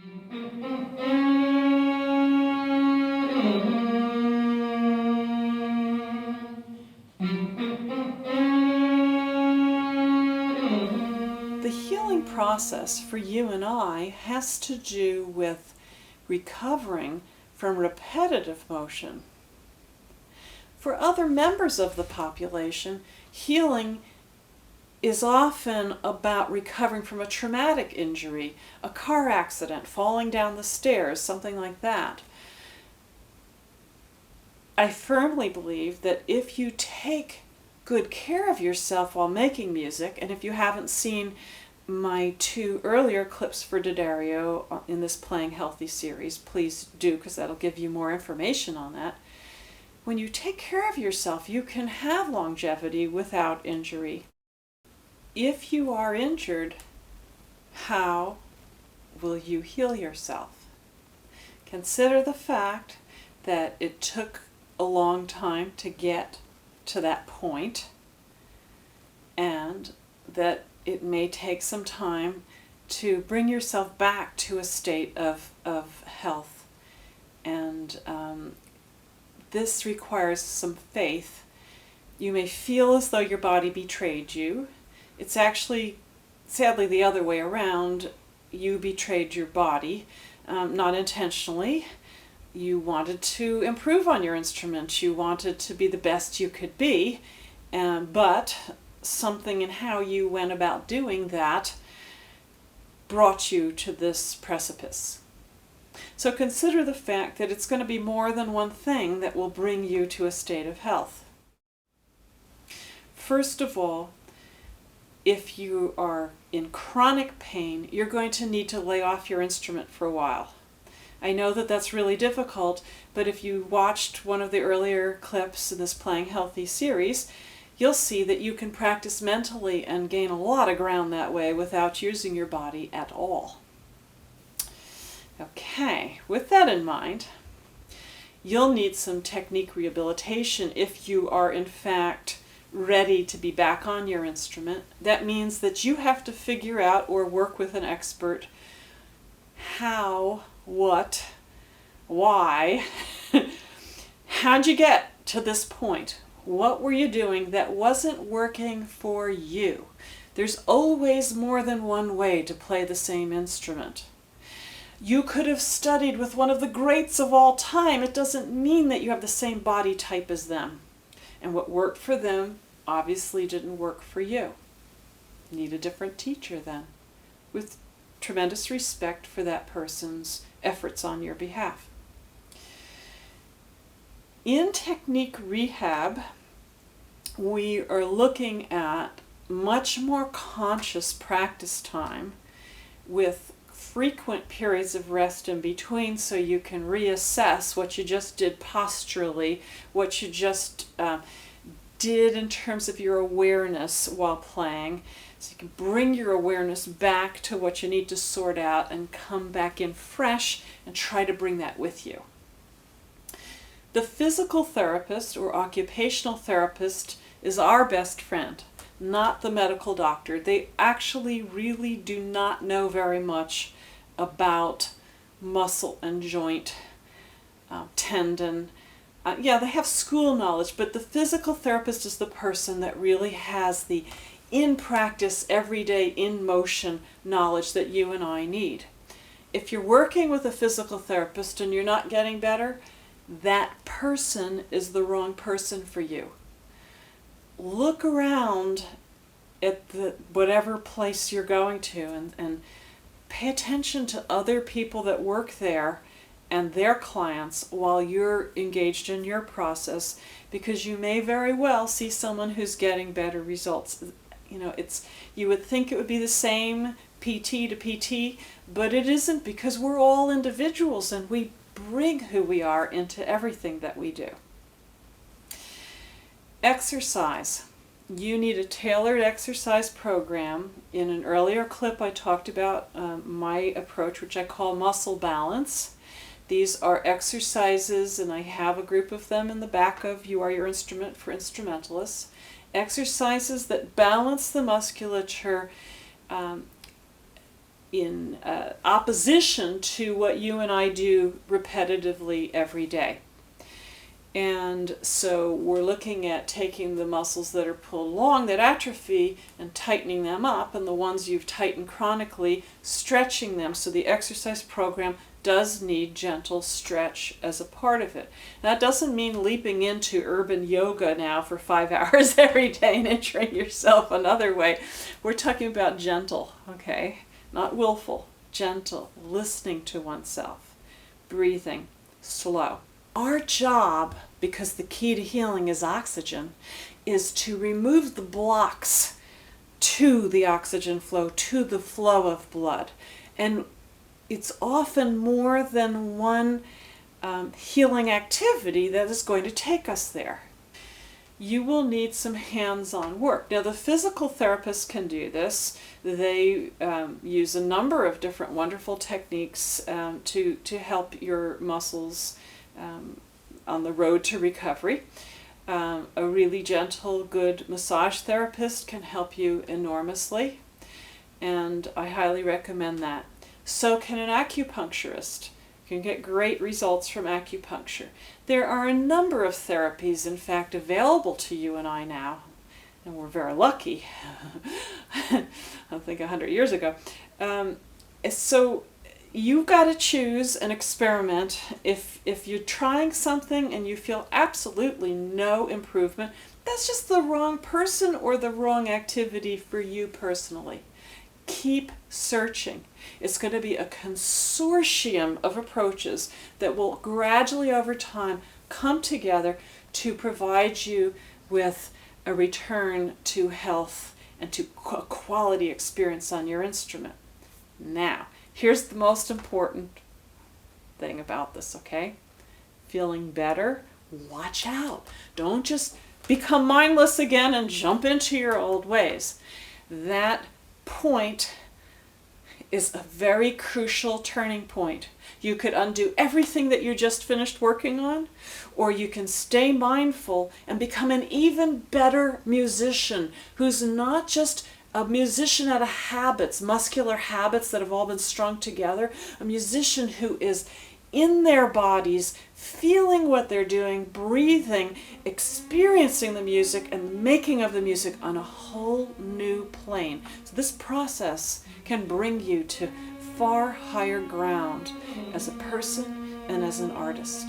The healing process for you and I has to do with recovering from repetitive motion. For other members of the population, healing is often about recovering from a traumatic injury, a car accident, falling down the stairs, something like that. I firmly believe that if you take good care of yourself while making music, and if you haven't seen my 2 earlier clips for D'Addario in this Playing Healthy series, please do, because that'll give you more information on that. When you take care of yourself, you can have longevity without injury. If you are injured, how will you heal yourself? Consider the fact that it took a long time to get to that point, and that it may take some time to bring yourself back to a state of health. And this requires some faith. You may feel as though your body betrayed you. It's actually, sadly, the other way around. You betrayed your body, not intentionally. You wanted to improve on your instrument. You wanted to be the best you could be, but something in how you went about doing that brought you to this precipice. So consider the fact that it's going to be more than one thing that will bring you to a state of health. First of all, if you are in chronic pain, you're going to need to lay off your instrument for a while. I know that that's really difficult, but if you watched one of the earlier clips in this Playing Healthy series, you'll see that you can practice mentally and gain a lot of ground that way without using your body at all. Okay, with that in mind, you'll need some technique rehabilitation if you are in fact ready to be back on your instrument. That means that you have to figure out or work with an expert how, what, why, how'd you get to this point? What were you doing that wasn't working for you? There's always more than one way to play the same instrument. You could have studied with one of the greats of all time. It doesn't mean that you have the same body type as them. And what worked for them obviously didn't work for you. You need a different teacher then, with tremendous respect for that person's efforts on your behalf. In technique rehab, we are looking at much more conscious practice time with frequent periods of rest in between, so you can reassess what you just did posturally, what you just did in terms of your awareness while playing. So you can bring your awareness back to what you need to sort out and come back in fresh and try to bring that with you. The physical therapist or occupational therapist is our best friend, not the medical doctor. They actually really do not know very much about muscle and joint, tendon. Yeah, they have school knowledge, but the physical therapist is the person that really has the in practice, everyday, in motion knowledge that you and I need. If you're working with a physical therapist and you're not getting better, that person is the wrong person for you. Look around at whatever place you're going to and pay attention to other people that work there and their clients while you're engaged in your process, because you may very well see someone who's getting better results. You know, you would think it would be the same PT to PT, but it isn't, because we're all individuals and we bring who we are into everything that we do. Exercise. You need a tailored exercise program. In an earlier clip I talked about my approach, which I call muscle balance. These are exercises, and I have a group of them in the back of You Are Your Instrument for instrumentalists. Exercises that balance the musculature opposition to what you and I do repetitively every day. And so we're looking at taking the muscles that are pulled along, that atrophy, and tightening them up, and the ones you've tightened chronically, stretching them. So the exercise program does need gentle stretch as a part of it. That doesn't mean leaping into urban yoga now for 5 hours every day and injuring yourself another way. We're talking about gentle, okay? Not willful, gentle, listening to oneself, breathing, slow. Our job, because the key to healing is oxygen, is to remove the blocks to the oxygen flow, to the flow of blood. And it's often more than one healing activity that is going to take us there. You will need some hands-on work. Now, the physical therapists can do this. They use a number of different wonderful techniques to help your muscles on the road to recovery. A really gentle, good massage therapist can help you enormously, and I highly recommend that. So can an acupuncturist. You can get great results from acupuncture. There are a number of therapies, in fact, available to you and I now, and we're very lucky. I think 100 years ago. So you've got to choose and experiment. If you're trying something and you feel absolutely no improvement, that's just the wrong person or the wrong activity for you personally. Keep searching. It's going to be a consortium of approaches that will gradually over time come together to provide you with a return to health and to a quality experience on your instrument. Now, here's the most important thing about this, okay? Feeling better? Watch out. Don't just become mindless again and jump into your old ways. That point is a very crucial turning point. You could undo everything that you just finished working on, or you can stay mindful and become an even better musician who's not just a musician out of habits, muscular habits that have all been strung together, a musician who is in their bodies, feeling what they're doing, breathing, experiencing the music, and the making of the music on a whole new plane. So this process can bring you to far higher ground as a person and as an artist.